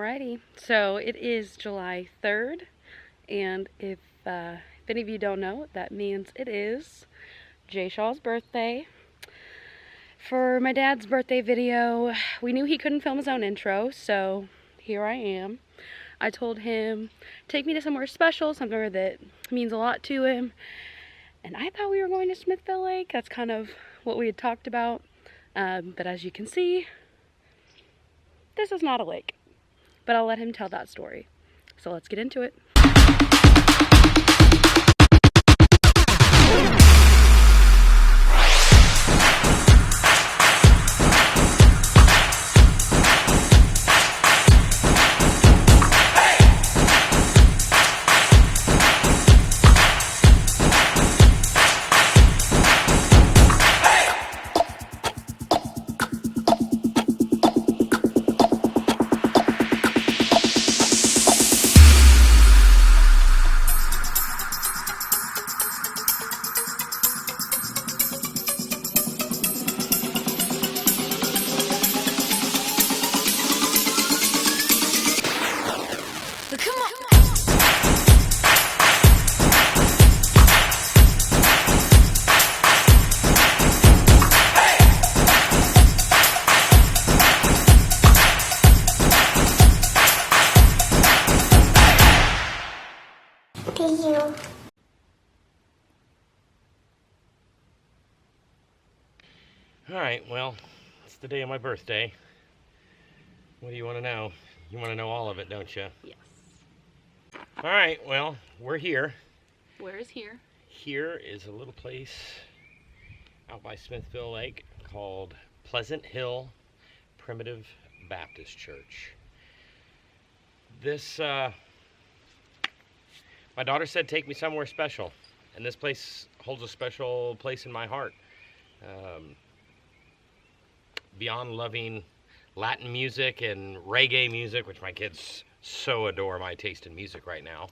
Alrighty, so it is July 3rd, and if any of you don't know, that means it is J.Shaw's birthday. For my dad's birthday video, we knew he couldn't film his own intro, so here I am. I told him, take me to somewhere special, somewhere that means a lot to him, and I thought we were going to Smithville Lake. That's kind of what we had talked about, but as you can see, this is not a lake. But I'll let him tell that story. So let's get into it. Alright, well, it's the day of my birthday. What do you want to know? You want to know all of it, don't you? Yes. Alright, well, we're here. Where is here? Here is a little place out by Smithville Lake called Pleasant Hill Primitive Baptist Church. This, my daughter said take me somewhere special, and this place holds a special place in my heart. Beyond loving Latin music and reggae music, which my kids so adore my taste in music right now.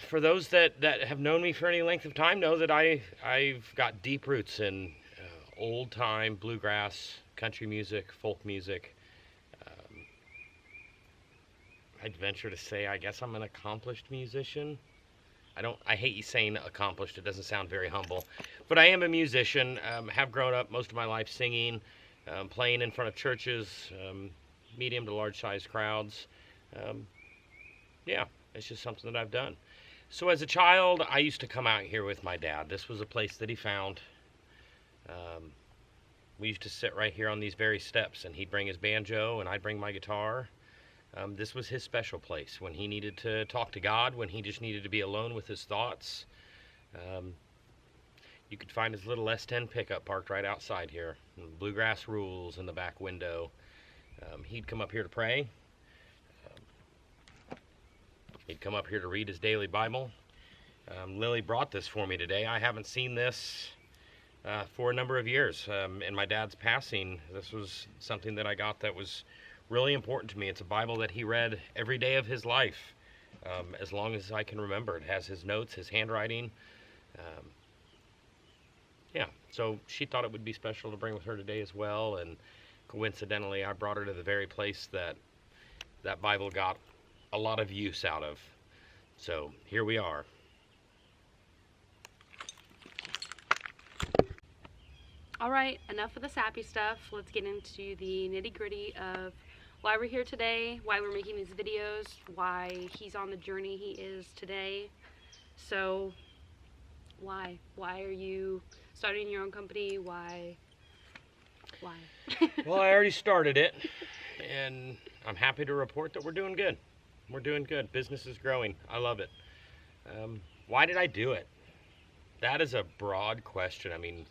For those that have known me for any length of time know that I've got deep roots in old-time bluegrass, country music, folk music. I'd venture to say I guess I'm an accomplished musician. I hate saying accomplished, it doesn't sound very humble. But I am a musician, have grown up most of my life singing, playing in front of churches, medium to large sized crowds. Yeah, it's just something that I've done. So as a child, I used to come out here with my dad. This was a place that he found. We used to sit right here on these very steps, and he'd bring his banjo and I'd bring my guitar. This was his special place when he needed to talk to God, when he just needed to be alone with his thoughts. You could find his little S10 pickup parked right outside here. Bluegrass Rules in the back window. He'd come up here to pray. He'd come up here to read his daily Bible. Lily brought this for me today. I haven't seen this for a number of years. In my dad's passing, this was something that I got that was really important to me. It's a Bible that he read every day of his life, as long as I can remember. It has his notes, his handwriting. Yeah, so she thought it would be special to bring with her today as well, and coincidentally I brought her to the very place that Bible got a lot of use out of. So here we are. Alright, enough of the sappy stuff. Let's get into the nitty-gritty of why we're here today, why we're making these videos, why he's on the journey he is today. So, why? Why are you starting your own company? Why? Well, I already started it, and I'm happy to report that we're doing good. We're doing good. Business is growing. I love it. Why did I do it? That is a broad question. I mean,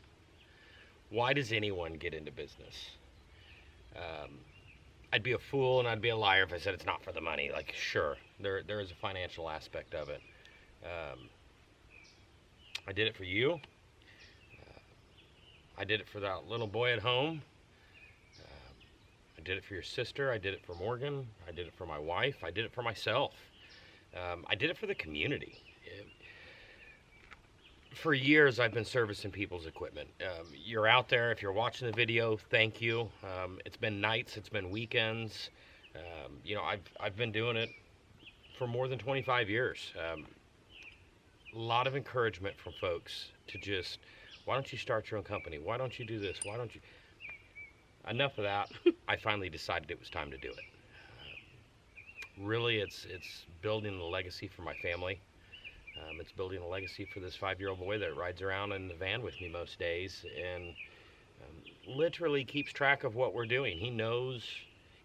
why does anyone get into business? I'd be a fool and I'd be a liar if I said it's not for the money. Like, sure, there is a financial aspect of it. I did it for you. I did it for that little boy at home. I did it for your sister. I did it for Morgan. I did it for my wife. I did it for myself. I did it for the community. For years, I've been servicing people's equipment. You're out there. If you're watching the video, thank you. It's been nights. It's been weekends. I've been doing it for more than 25 years. A lot of encouragement from folks to just, why don't you start your own company? Why don't you do this? Why don't you? Enough of that. I finally decided it was time to do it. Really, it's building a legacy for my family. It's building a legacy for this 5-year-old boy that rides around in the van with me most days and literally keeps track of what we're doing. He knows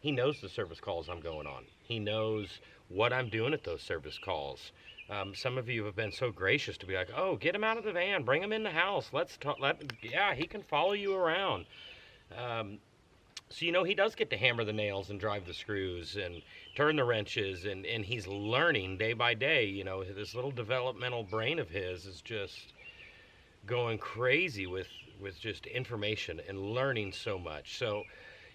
the service calls I'm going on. He knows what I'm doing at those service calls. Some of you have been so gracious to be like, "Oh, get him out of the van, bring him in the house. Let's talk." Yeah, he can follow you around. Um, so he does get to hammer the nails and drive the screws and turn the wrenches, and he's learning day by day. This little developmental brain of his is just going crazy with just information and learning so much. So,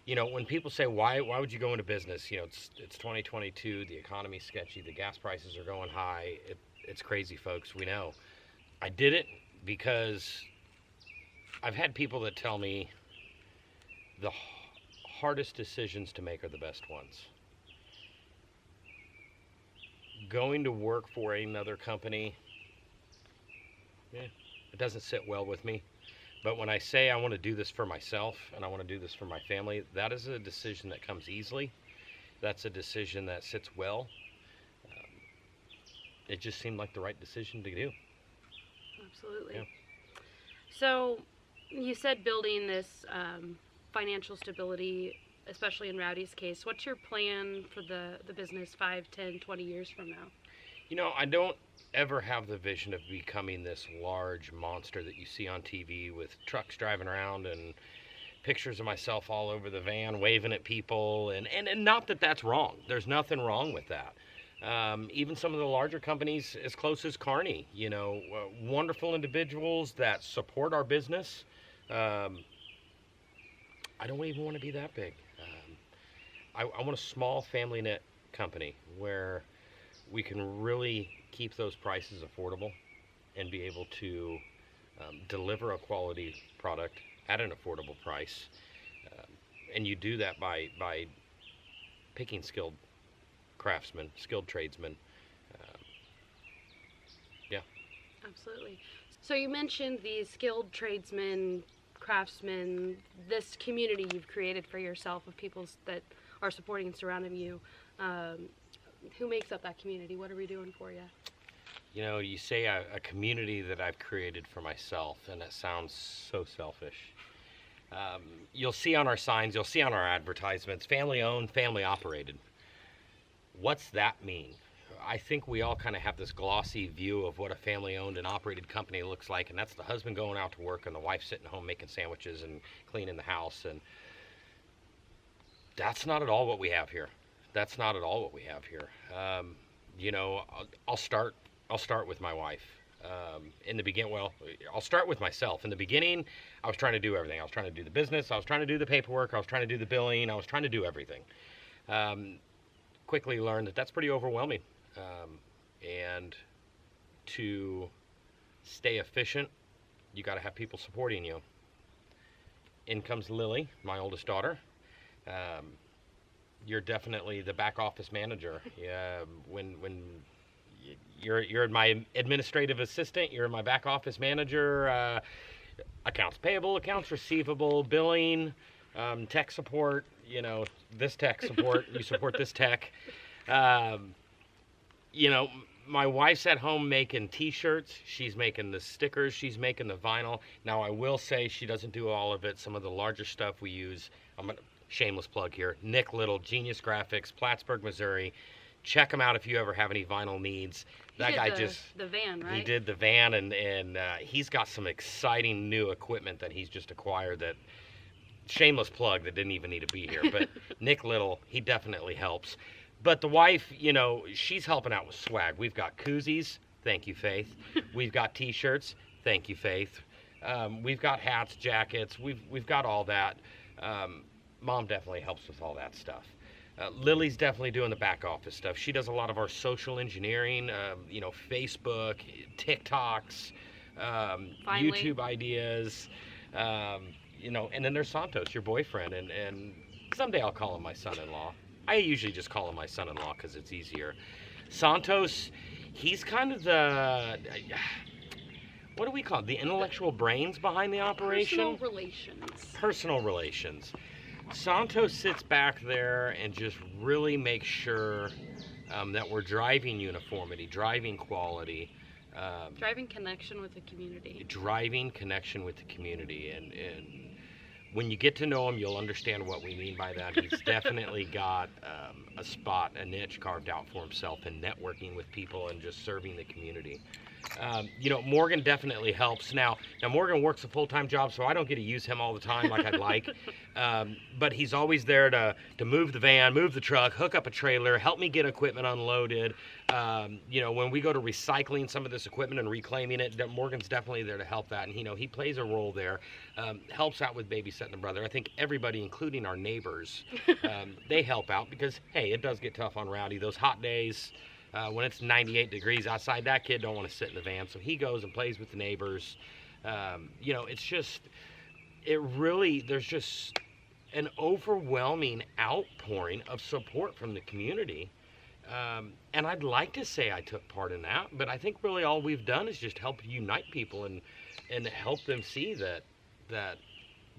when people say why would you go into business? It's 2022, the economy's sketchy, the gas prices are going high. It's crazy, folks. We know. I did it because I've had people that tell me the hardest decisions to make are the best ones. Going to work for another company, it doesn't sit well with me. But when I say I want to do this for myself and I want to do this for my family, that is a decision that comes easily. That's a decision that sits well. Um, it just seemed like the right decision to do. Absolutely. Yeah. So you said building this financial stability, especially in Rowdy's case. What's your plan for the business 5, 10, 20 years from now? I don't ever have the vision of becoming this large monster that you see on TV with trucks driving around and pictures of myself all over the van waving at people. And not that that's wrong. There's nothing wrong with that. Even some of the larger companies as close as Kearney, wonderful individuals that support our business. I don't even want to be that big. I want a small family knit company where we can really keep those prices affordable and be able to deliver a quality product at an affordable price. And you do that by picking skilled craftsmen, skilled tradesmen. Yeah. Absolutely. So you mentioned these skilled tradesmen, craftsmen, this community you've created for yourself of people that are supporting and surrounding you. Who makes up that community? What are we doing for you? You say a community that I've created for myself, and that sounds so selfish. You'll see on our signs, you'll see on our advertisements, family owned, family operated. What's that mean? I think we all kind of have this glossy view of what a family owned and operated company looks like, and that's the husband going out to work and the wife sitting home making sandwiches and cleaning the house. And that's not at all what we have here. That's not at all what we have here. I'll start with my wife. In the beginning, well, I'll start with myself. In the beginning, I was trying to do everything. I was trying to do the business. I was trying to do the paperwork. I was trying to do the billing. I was trying to do everything. Quickly learned that that's pretty overwhelming. And to stay efficient, you got to have people supporting you. In comes Lily, my oldest daughter. You're definitely the back office manager. When you're my administrative assistant, you're my back office manager. Accounts payable, accounts receivable, billing, tech support. This tech support. You support this tech. My wife's at home making T-shirts. She's making the stickers. She's making the vinyl. Now, I will say she doesn't do all of it. Some of the larger stuff we use, shameless plug here, Nick Little, Genius Graphics, Plattsburgh, Missouri. Check him out if you ever have any vinyl needs. That guy the van, right? He did the van, and he's got some exciting new equipment that he's just acquired that, shameless plug, that didn't even need to be here. But Nick Little, he definitely helps. But the wife, she's helping out with swag. We've got koozies. Thank you, Faith. We've got T-shirts. Thank you, Faith. We've got hats, jackets. We've got all that. Mom definitely helps with all that stuff. Lily's definitely doing the back office stuff. She does a lot of our social engineering, Facebook, TikToks, YouTube ideas, and then there's Santos, your boyfriend, and someday I'll call him my son-in-law. I usually just call him my son-in-law because it's easier. Santos, he's kind of the, what do we call it? The intellectual brains behind the operation? Personal relations. Personal relations. Santos sits back there and just really makes sure that we're driving uniformity, driving quality. Driving connection with the community. Driving connection with the community. And when you get to know him, you'll understand what we mean by that. He's definitely got a spot, a niche carved out for himself in networking with people and just serving the community. Morgan definitely helps. Now Morgan works a full-time job, so I don't get to use him all the time like I'd like. But he's always there to move the van, move the truck, hook up a trailer, help me get equipment unloaded. When we go to recycling some of this equipment and reclaiming it, Morgan's definitely there to help that. And, he plays a role there, helps out with babysitting the brother. I think everybody, including our neighbors, they help out because, hey, it does get tough on Rowdy. Those hot days, when it's 98 degrees outside, that kid don't want to sit in the van, so he goes and plays with the neighbors. It's just, there's just an overwhelming outpouring of support from the community. And I'd like to say I took part in that, but I think really all we've done is just help unite people and help them see that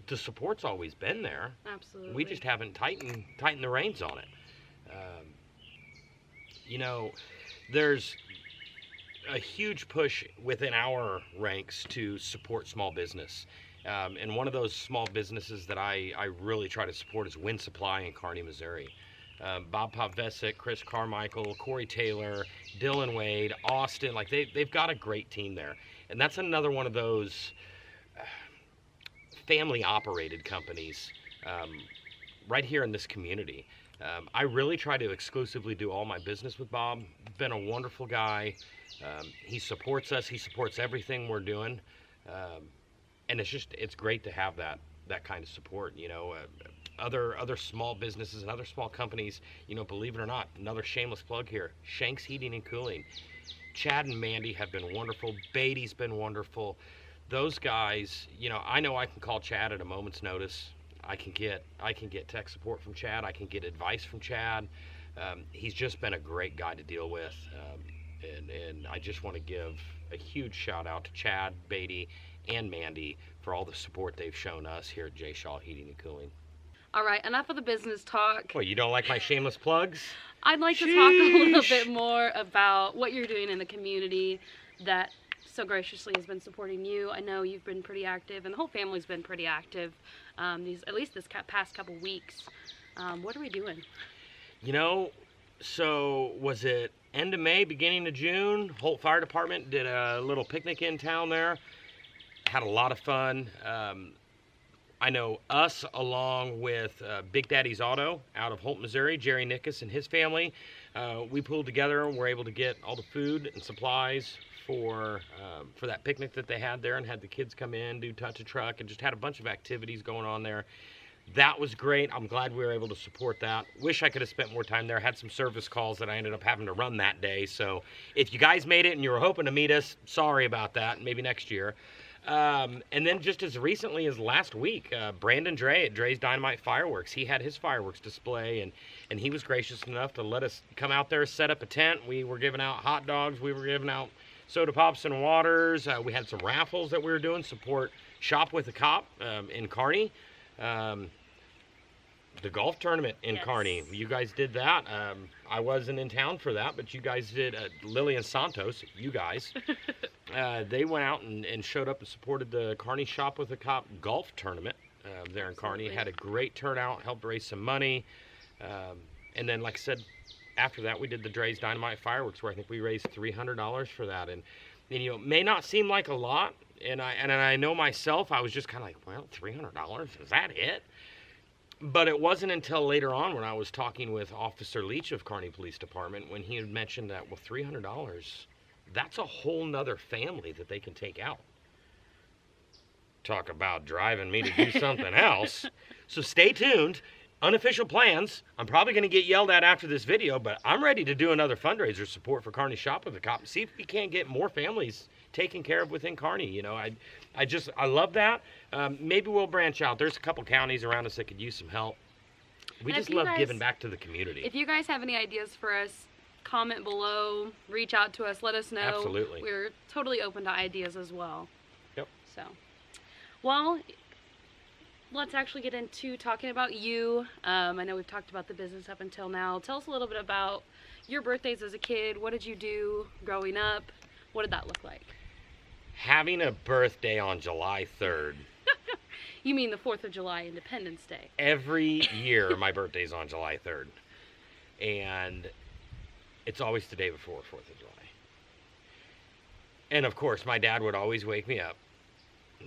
the support's always been there. Absolutely. We just haven't tightened the reins on it. There's a huge push within our ranks to support small business. And one of those small businesses that I really try to support is Wind Supply in Kearney, Missouri. Bob Popvesic, Chris Carmichael, Corey Taylor, Dylan Wade, Austin, they've got a great team there. And that's another one of those family-operated companies right here in this community. I really try to exclusively do all my business with Bob. Been a wonderful guy. He supports us. He supports everything we're doing. And it's great to have that kind of support. Other small businesses and other small companies, believe it or not, another shameless plug here, Shanks Heating and Cooling. Chad and Mandy have been wonderful. Beatty's been wonderful. Those guys, I know I can call Chad at a moment's notice. I can get tech support from Chad. I can get advice from Chad. He's just been a great guy to deal with. And I just want to give a huge shout out to Chad, Beatty, and Mandy for all the support they've shown us here at J.Shaw Heating and Cooling. All right, enough of the business talk. Well, you don't like my shameless plugs? I'd like to talk a little bit more about what you're doing in the community that so graciously has been supporting you. I know you've been pretty active, and the whole family's been pretty active at least this past couple weeks. What are we doing? So was it end of May, beginning of June? Holt Fire Department did a little picnic in town there. Had a lot of fun. I know us, along with Big Daddy's Auto out of Holt, Missouri, Jerry Nickus and his family, we pulled together and were able to get all the food and supplies for that picnic that they had there, and had the kids come in, do touch a truck, and just had a bunch of activities going on there. That was great. I'm glad we were able to support that. Wish I could have spent more time there. Had some service calls that I ended up having to run that day. So if you guys made it and you were hoping to meet us, sorry about that. Maybe next year. And then just as recently as last week, Brandon Dre at Dre's Dynamite Fireworks, he had his fireworks display, and he was gracious enough to let us come out there, set up a tent. We were giving out hot dogs. We were giving out soda pops and waters. We had some raffles that we were doing, support Shop with a Cop in Kearney. The golf tournament in Kearney. You guys did that. I wasn't in town for that, but you guys did. Lily and Santos, you guys, they went out and showed up and supported the Kearney Shop with a Cop golf tournament there in Kearney. Had a great turnout, helped raise some money. And then, like I said, after that, we did the Dre's Dynamite Fireworks, where I think we raised $300 for that. And it may not seem like a lot, and I know myself, I was just kind of like, well, $300, is that it? But it wasn't until later on when I was talking with Officer Leach of Kearney Police Department, when he had mentioned that, well, $300, that's a whole nother family that they can take out. Talk about driving me to do something else. So stay tuned. Unofficial plans. I'm probably going to get yelled at after this video, but I'm ready to do another fundraiser support for Kearney Shop with a Cop and see if we can't get more families taken care of within Kearney. I love that. Maybe we'll branch out. There's a couple counties around us that could use some help. We And just love giving back to the community. if you guys have any ideas for us, comment below, reach out to us, let us know. Absolutely. We're totally open to ideas as well. Yep. So, well, let's actually get into talking about you. I know we've talked about the business up until now. Tell us a little bit about your birthdays as a kid. What did you do growing up? What did that look like? Having a birthday on July 3rd. You mean the 4th of July, Independence Day? Every year, my birthday's on July 3rd. And it's always the day before 4th of July. And of course, my dad would always wake me up.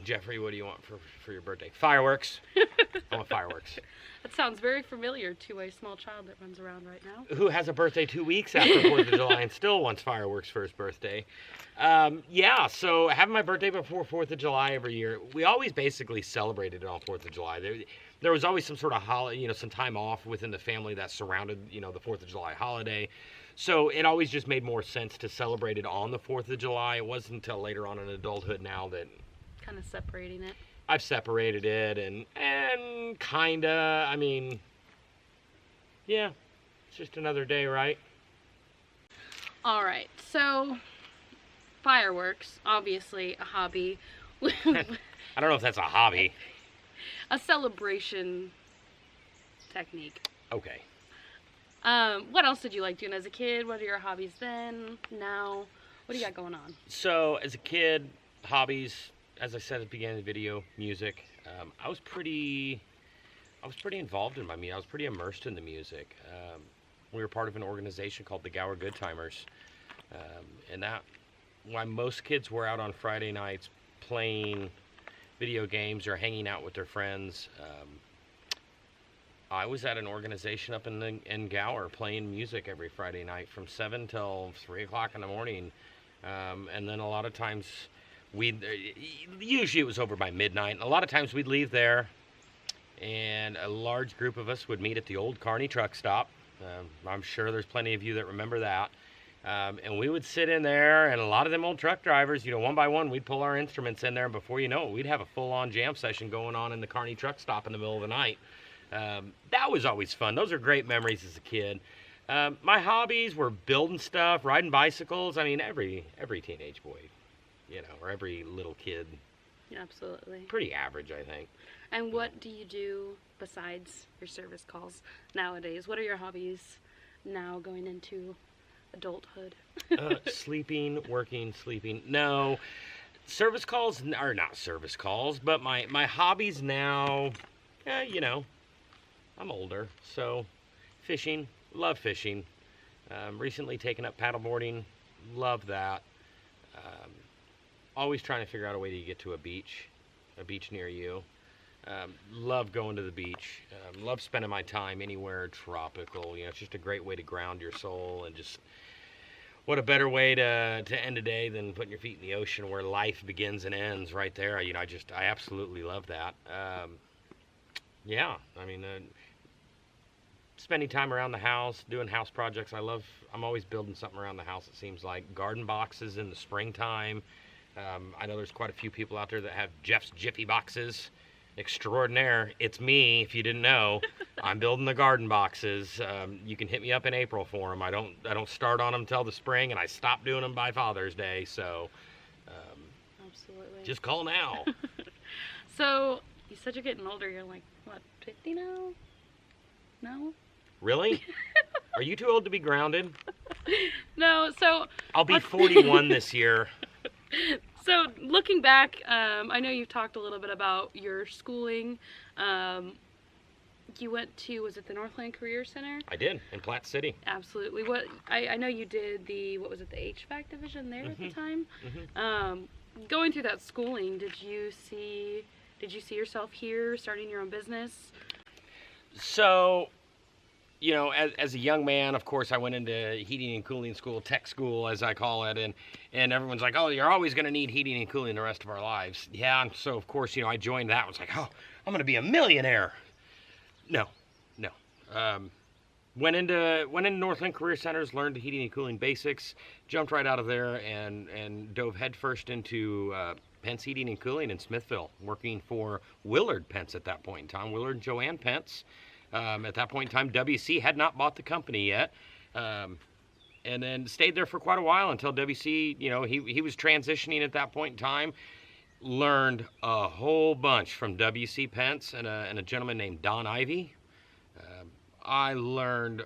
Jeffrey, what do you want for your birthday? Fireworks. I want fireworks. That sounds very familiar to a small child that runs around right now. Who has a birthday 2 weeks after 4th of July and still wants fireworks for his birthday. Yeah, so having my birthday before 4th of July every year, we always basically celebrated it on 4th of July. There was always some sort of holiday, some time off within the family that surrounded, the 4th of July holiday. So it always just made more sense to celebrate it on the 4th of July. It wasn't until later on in adulthood now that Kind of separating it. I've separated it and kinda, yeah, it's just another day, right? All right, so fireworks, obviously a hobby. I don't know if that's a hobby. A celebration technique. Okay. What else did you like doing as a kid? What are your hobbies then, now? What do you got going on? So, as a kid, hobbies, as I said at the beginning of the video, music. I was pretty involved in my music. I was pretty immersed in the music. We were part of an organization called the Gower Good Timers. And that, while most kids were out on Friday nights playing video games or hanging out with their friends, I was at an organization up in Gower playing music every Friday night from 7 till 3 o'clock in the morning. And then a lot of times usually it was over by midnight. And a lot of times we'd leave there and a large group of us would meet at the old Kearney truck stop. I'm sure there's plenty of you that remember that. And we would sit in there, and a lot of them old truck drivers, one by one, we'd pull our instruments in there, and before you know it, we'd have a full-on jam session going on in the Kearney truck stop in the middle of the night. That was always fun. Those are great memories as a kid. My hobbies were building stuff, riding bicycles. Every teenage boy, or every little kid. Absolutely. Pretty average, I think. And what do you do besides your service calls nowadays? What are your hobbies now going into adulthood? Sleeping, working, sleeping. No, service calls are not service calls, but my hobbies now, I'm older, so fishing, love fishing. Recently taken up paddleboarding, love that. Always trying to figure out a way to get to a beach near you. Love going to the beach. Love spending my time anywhere tropical. It's just a great way to ground your soul, and just what a better way to end a day than putting your feet in the ocean where life begins and ends right there. I absolutely love that. Spending time around the house, doing house projects. I'm always building something around the house, it seems like. Garden boxes in the springtime. I know there's quite a few people out there that have Jeff's Jiffy boxes. Extraordinaire. It's me, if you didn't know. I'm building the garden boxes. You can hit me up in April for them. I don't start on them till the spring, and I stop doing them by Father's Day. So, absolutely. Just call now. So, you said you're getting older. You're like, what, 50 now? No? Really? Are you too old to be grounded? No, so... I'll be 41 this year. So, looking back, I know you've talked a little bit about your schooling. You went to, was it the Northland Career Center? I did, in Platte City. Absolutely. I know you did the HVAC division there at the time? Going through that schooling, did you see yourself here, starting your own business? So, as a young man, of course, I went into heating and cooling school, tech school, as I call it, and everyone's like, oh, you're always going to need heating and cooling the rest of our lives. Yeah, and so, of course, I joined that. I was like, oh, I'm going to be a millionaire. No. Went into Northland Career Centers, learned the heating and cooling basics, jumped right out of there, and dove headfirst into Pence Heating and Cooling in Smithville, working for Willard Pence at that point in time, Willard and Joanne Pence. At that point in time, WC had not bought the company yet. And then stayed there for quite a while until WC, he was transitioning at that point in time. Learned a whole bunch from WC Pence and a gentleman named Don Ivy. I learned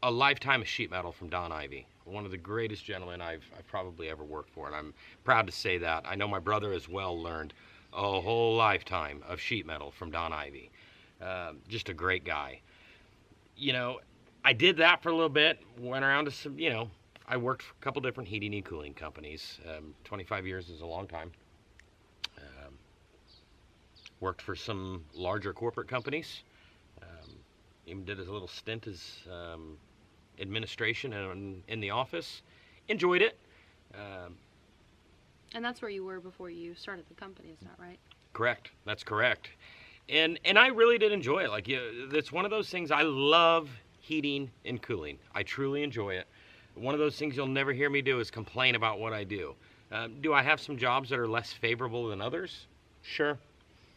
a lifetime of sheet metal from Don Ivy, one of the greatest gentlemen I've probably ever worked for, and I'm proud to say that. I know my brother as well learned a whole lifetime of sheet metal from Don Ivy. Just a great guy. I did that for a little bit, went around to some, I worked for a couple different heating and cooling companies. 25 years is a long time. Worked for some larger corporate companies. Even did a little stint as administration and in the office. Enjoyed it. And that's where you were before you started the company, is that right? Correct. That's correct. And I really did enjoy it. Like, it's one of those things. I love heating and cooling. I truly enjoy it. One of those things you'll never hear me do is complain about what I do. Do I have some jobs that are less favorable than others? Sure.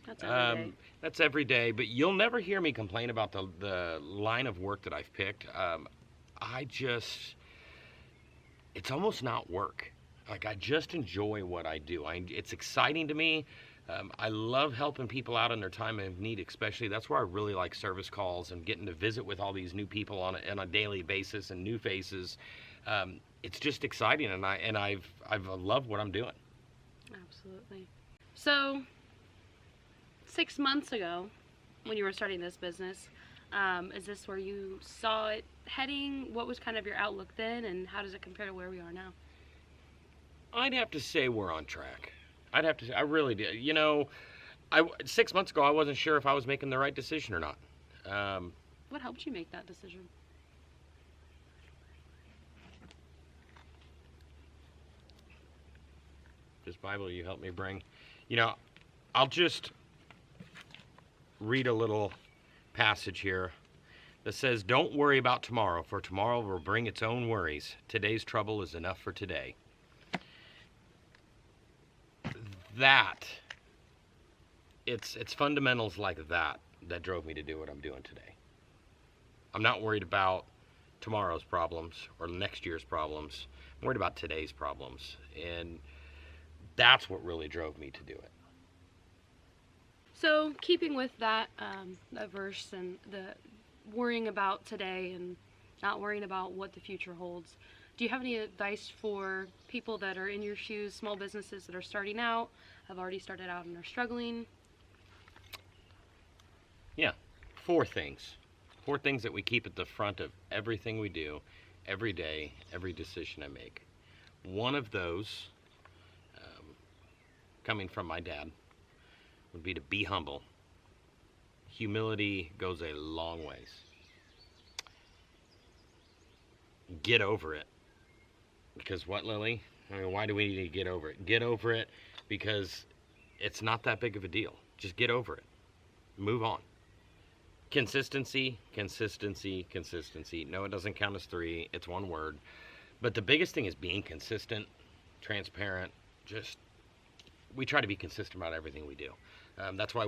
That's every day. That's every day, but you'll never hear me complain about the line of work that I've picked. It's almost not work. Like, I just enjoy what I do. It's exciting to me. I love helping people out in their time of need, especially. That's where I really like service calls and getting to visit with all these new people on a daily basis and new faces. It's just exciting, and I've loved what I'm doing. Absolutely. So, 6 months ago, when you were starting this business, is this where you saw it heading? What was kind of your outlook then, and how does it compare to where we are now? I'd have to say we're on track. I really did. 6 months ago, I wasn't sure if I was making the right decision or not. What helped you make that decision? This Bible you helped me bring. I'll just read a little passage here that says, "Don't worry about tomorrow, for tomorrow will bring its own worries. Today's trouble is enough for today." It's fundamentals like that drove me to do what I'm doing today. I'm not worried about tomorrow's problems or next year's problems. I'm worried about today's problems, and that's what really drove me to do it. So, keeping with that verse and the worrying about today and not worrying about what the future holds, do you have any advice for people that are in your shoes, small businesses that are starting out, have already started out and are struggling? Yeah, 4 things. 4 things that we keep at the front of everything we do, every day, every decision I make. One of those, coming from my dad, would be to be humble. Humility goes a long ways. Get over it. Because what, Lily? Why do we need to get over it? Get over it because it's not that big of a deal. Just get over it. Move on. Consistency, consistency, consistency. No, it doesn't count as 3. It's one word. But the biggest thing is being consistent, transparent. We try to be consistent about everything we do. That's why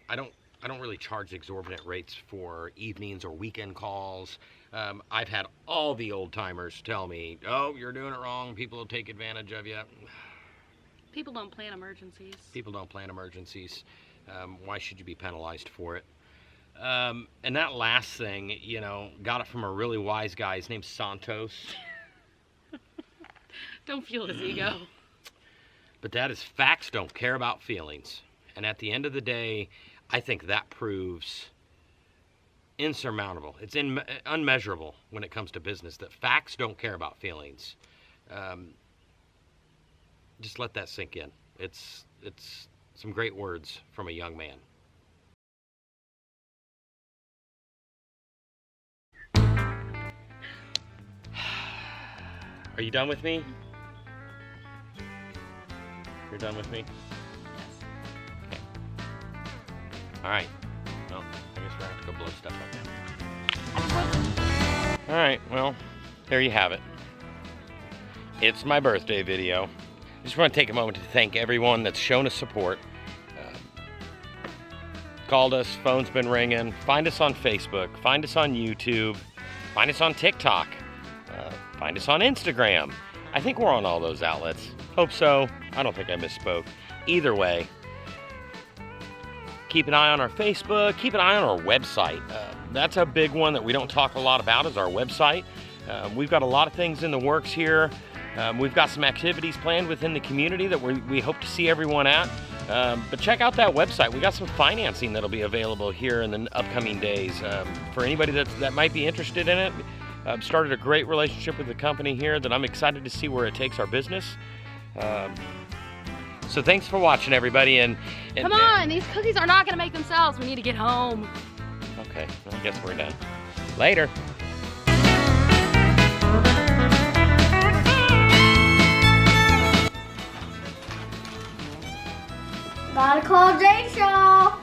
I don't really charge exorbitant rates for evenings or weekend calls. I've had all the old timers tell me, "Oh, you're doing it wrong. People will take advantage of you." People don't plan emergencies. People don't plan emergencies. Why should you be penalized for it? And that last thing, got it from a really wise guy. His name's Santos. Don't fuel his ego. But that is, facts don't care about feelings. And at the end of the day, I think that proves insurmountable. It's unmeasurable when it comes to business, that facts don't care about feelings. Just let that sink in. It's some great words from a young man. Are you done with me? You're done with me? Okay. All right. Well, I guess we're going to have to go blow stuff up now. All right. Well, there you have it. It's my birthday video. I just want to take a moment to thank everyone that's shown us support. called us, phone's been ringing. Find us on Facebook, find us on YouTube, find us on TikTok, find us on Instagram. I think we're on all those outlets. Hope so. I don't think I misspoke. Either way, keep an eye on our Facebook, keep an eye on our website. That's a big one that we don't talk a lot about, is our website. We've got a lot of things in the works here. We've got some activities planned within the community that we hope to see everyone at. But check out that website. We got some financing that'll be available here in the upcoming days. For anybody that might be interested in it, I've started a great relationship with the company here that I'm excited to see where it takes our business. So thanks for watching, everybody. And come on, these cookies are not going to make themselves. We need to get home. Okay, well, I guess we're done. Later. Gotta call J.Shaw.